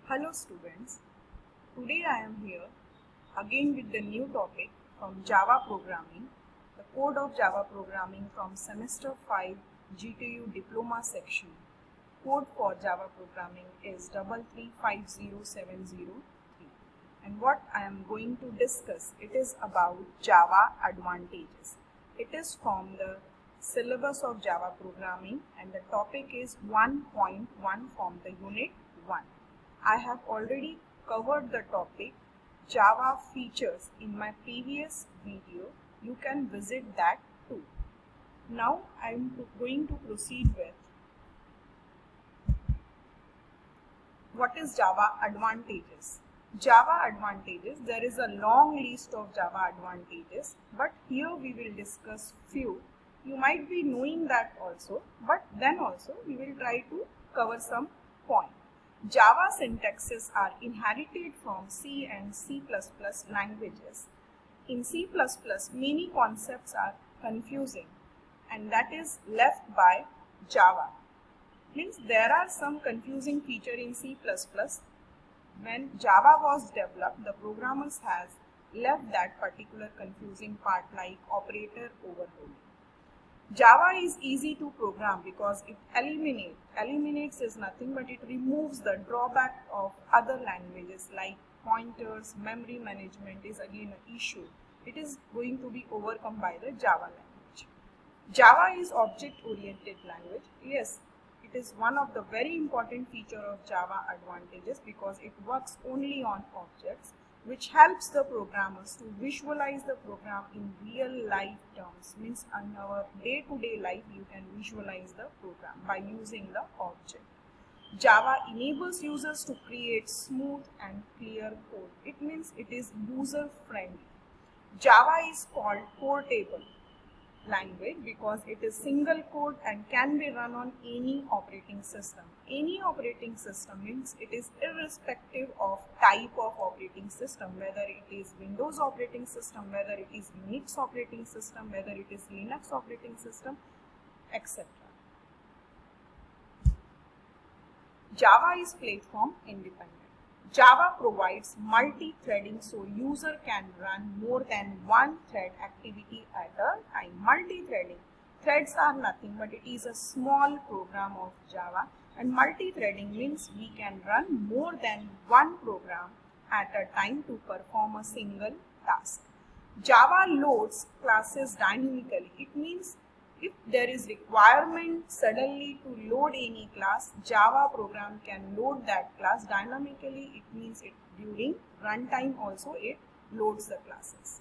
Hello students, today I am here again with the new topic from Java programming, the code of Java programming from semester 5 GTU diploma section. Code for Java programming is 3350703 and what I am going to discuss it is about Java advantages. It is from the syllabus of Java programming and the topic is 1.1 from the unit 1. I have already covered the topic Java features in my previous video. You can visit that too. Now I am going to proceed with what is Java advantages. Java advantages, there is a long list of Java advantages, but here we will discuss few. You might be knowing that also, but then also we will try to cover some points. Java syntaxes are inherited from C and C++ languages. In C++, many concepts are confusing and that is left by Java. Means there are some confusing feature in C++. When Java was developed, the programmers has left that particular confusing part like operator overloading. Java is easy to program because it eliminates is nothing but it removes the drawback of other languages like pointers, memory management is again an issue. It is going to be overcome by the Java language. Java is object-oriented language. Yes, it is one of the very important feature of Java advantages because it works only on objects, which helps the programmers to visualize the program in real life terms. Means in our day-to-day life you can visualize the program by using the object. Java enables users to create smooth and clear code. It means it is user friendly. Java is called portable language because it is single code and can be run on any operating system. Any operating system means it is irrespective of type of operating system, whether it is Windows operating system, whether it is Unix operating system, whether it is Linux operating system, etc. Java is platform independent. Java provides multi-threading so user can run more than one thread activity at a time. Multi-threading. Threads are nothing but it is a small program of Java, and multi-threading means we can run more than one program at a time to perform a single task. Java loads classes dynamically. It means if there is requirement suddenly to load any class, Java program can load that class dynamically. It means it during runtime also it loads the classes.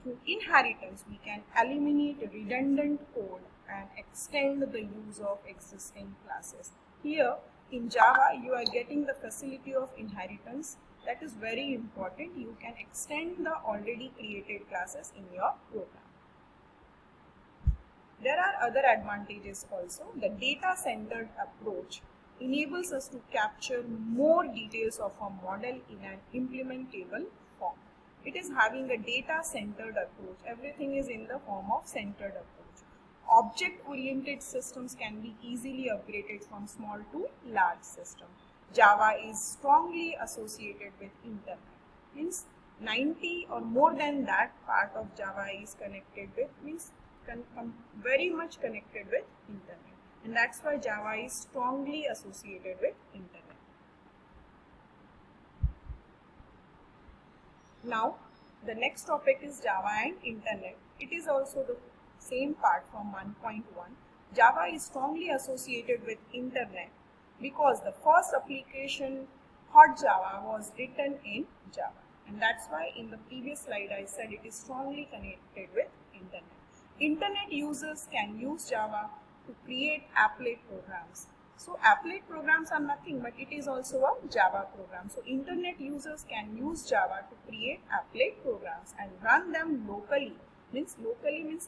Through inheritance, we can eliminate redundant code and extend the use of existing classes. Here in Java, you are getting the facility of inheritance. That is very important. You can extend the already created classes in your program. There are other advantages also. The data-centered approach enables us to capture more details of a model in an implementable form. It is having a data-centered approach. Everything is in the form of centered approach. Object-oriented systems can be easily upgraded from small to large system. Java is strongly associated with internet. Means 90 or more than that part of Java is connected with, means very much connected with internet, and that's why Java is strongly associated with internet. Now the next topic is Java and internet. It is also the same part from 1.1. Java is strongly associated with internet because the first application Hot Java was written in Java, and that's why in the previous slide I said it is strongly connected with internet. Internet users can use Java to create applet programs. So applet programs are nothing but it is also a Java program. So internet users can use Java to create applet programs and run them locally. Means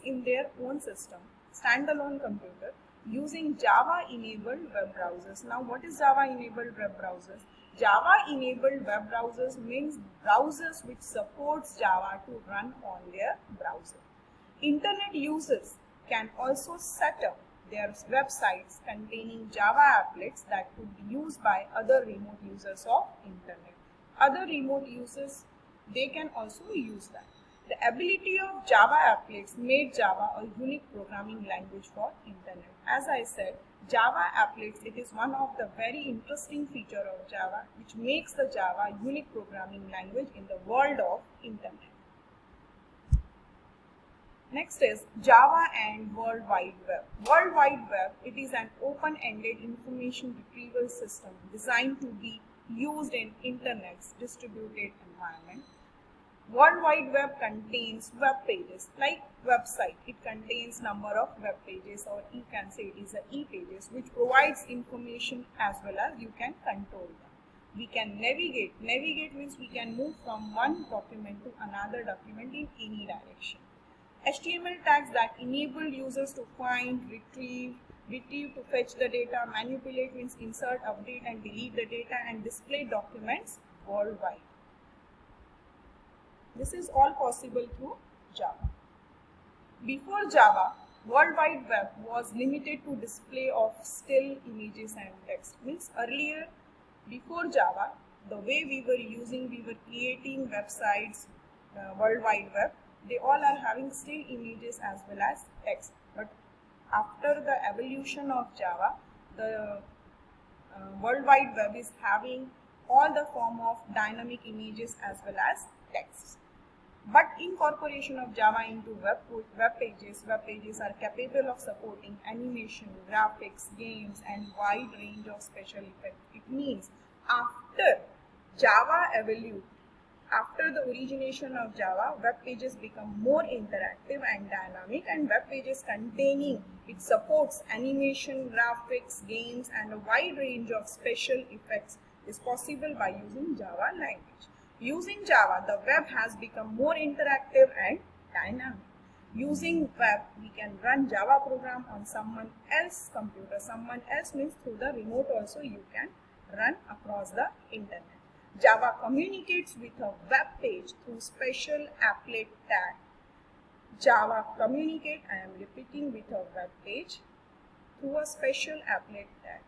in their own system, standalone computer, using Java enabled web browsers. Now what is Java enabled web browsers? Java enabled web browsers means browsers which supports Java to run on their browser. Internet users can also set up They are websites containing Java applets that could be used by other remote users of internet. Other remote users, they can also use that. The ability of Java applets made Java a unique programming language for internet. As I said, Java applets, it is one of the very interesting feature of Java which makes the Java unique programming language in the world of internet. Next is Java and World Wide Web. World Wide Web, it is an open-ended information retrieval system designed to be used in Internet's distributed environment. World Wide Web contains web pages like website. It contains number of web pages, or you can say it is a e-pages, which provides information as well as you can control them. We can navigate. Navigate means we can move from one document to another document in any direction. HTML tags that enable users to find, retrieve to fetch the data, manipulate means insert, update and delete the data, and display documents worldwide. This is all possible through Java. Before Java, World Wide Web was limited to display of still images and text. Means earlier, before Java, the way we were creating websites, World Wide Web, they all are having still images as well as text. But after the evolution of Java, the World Wide Web is having all the form of dynamic images as well as text. But incorporation of Java into web pages are capable of supporting animation, graphics, games and wide range of special effects. It means after Java evolved, after the origination of Java, web pages become more interactive and dynamic, and web pages containing, it supports animation, graphics, games and a wide range of special effects is possible by using Java language. Using Java, the web has become more interactive and dynamic. Using web, we can run Java program on someone else's computer. Someone else means through the remote also you can run across the internet. Java communicates with a web page through special applet tag. Java communicates, I am repeating, with a web page through a special applet tag.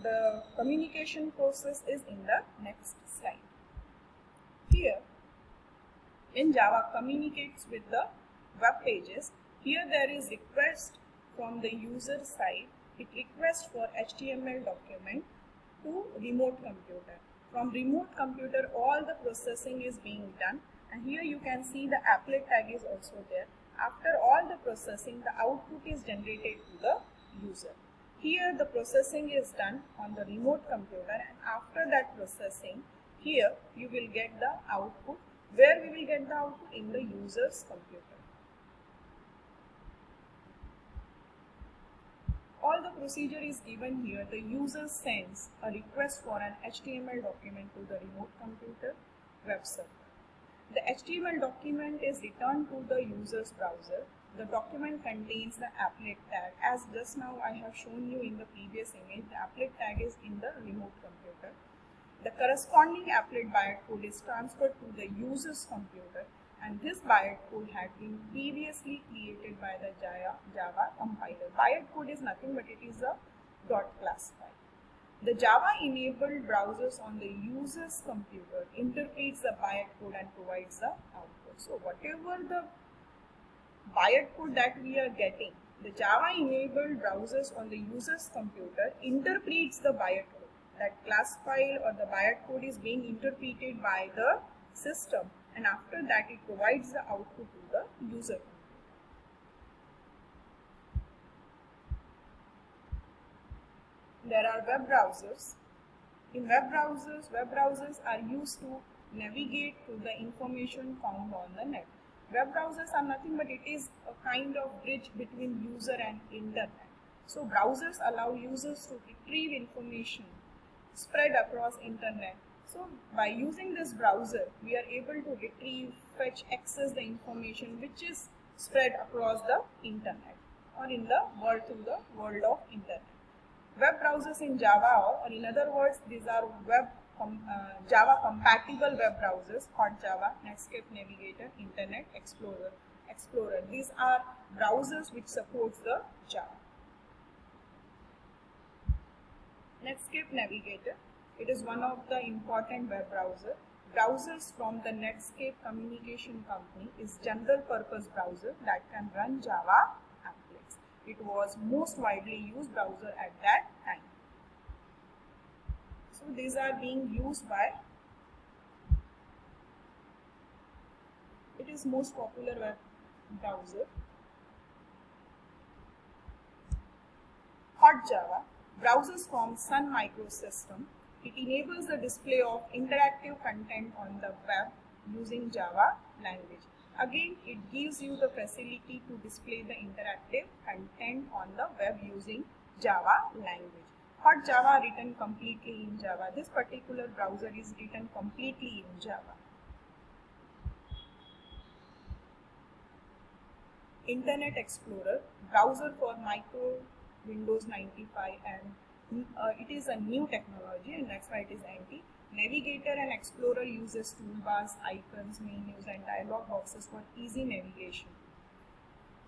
The communication process is in the next slide. Here, when Java communicates with the web pages, here there is request from the user side. It requests for HTML document to remote computer. From remote computer, all the processing is being done, and here you can see the applet tag is also there. After all the processing, the output is generated to the user. Here the processing is done on the remote computer, and after that processing, here you will get the output. Where we will get the output? In the user's computer. All the procedure is given here. The user sends a request for an HTML document to the remote computer web server. The HTML document is returned to the user's browser. The document contains the applet tag. As just now I have shown you in the previous image, the applet tag is in the remote computer. The corresponding applet bytecode is transferred to the user's computer, and this bytecode had been previously created by the Java compiler. Bytecode is nothing but it is a .class file. The Java-enabled browsers on the user's computer interprets the bytecode and provides the output. So whatever the bytecode that we are getting, the Java-enabled browsers on the user's computer interprets the bytecode. That class file or the bytecode is being interpreted by the system, and after that it provides the output to the user. There are web browsers. In web browsers are used to navigate to the information found on the net. Web browsers are nothing but it is a kind of bridge between user and internet. So browsers allow users to retrieve information spread across internet. So by using this browser, we are able to retrieve, fetch, access the information which is spread across the internet or in the world, through the world of internet. Web browsers in Java, or in other words, these are Java compatible web browsers: Hot Java, Netscape Navigator, Internet Explorer. Explorer. These are browsers which supports the Java. Netscape Navigator. It is one of the important web browser. Browsers from the Netscape Communication Company is general purpose browser that can run Java applets. It was most widely used browser at that time. So these are being used by, it is most popular web browser. Hot Java. Browsers from Sun Microsystem. It enables the display of interactive content on the web using Java language. Again, it gives you the facility to display the interactive content on the web using Java language. Hot Java written completely in Java. This particular browser is written completely in Java. Internet Explorer, browser for micro Windows 95, and it is a new technology, and that's why it is anti. Navigator and Explorer uses toolbars, icons, menus, and dialog boxes for easy navigation.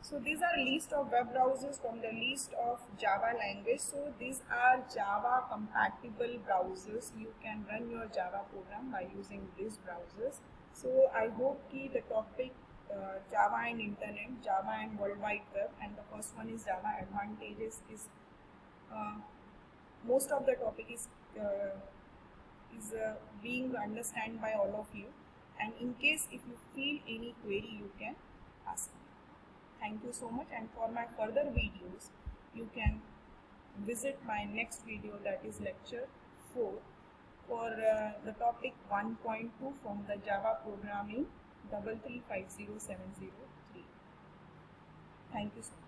So these are a list of web browsers from the list of Java language. So these are Java compatible browsers. You can run your Java program by using these browsers. So I hope the topic Java and Internet, Java and World Wide Web, and the first one is Java advantages, is most of the topic is being understood by all of you. And in case if you feel any query, you can ask me. Thank you so much, and for my further videos you can visit my next video, that is lecture 4 for the topic 1.2 from the Java programming 3350703. Thank you so much.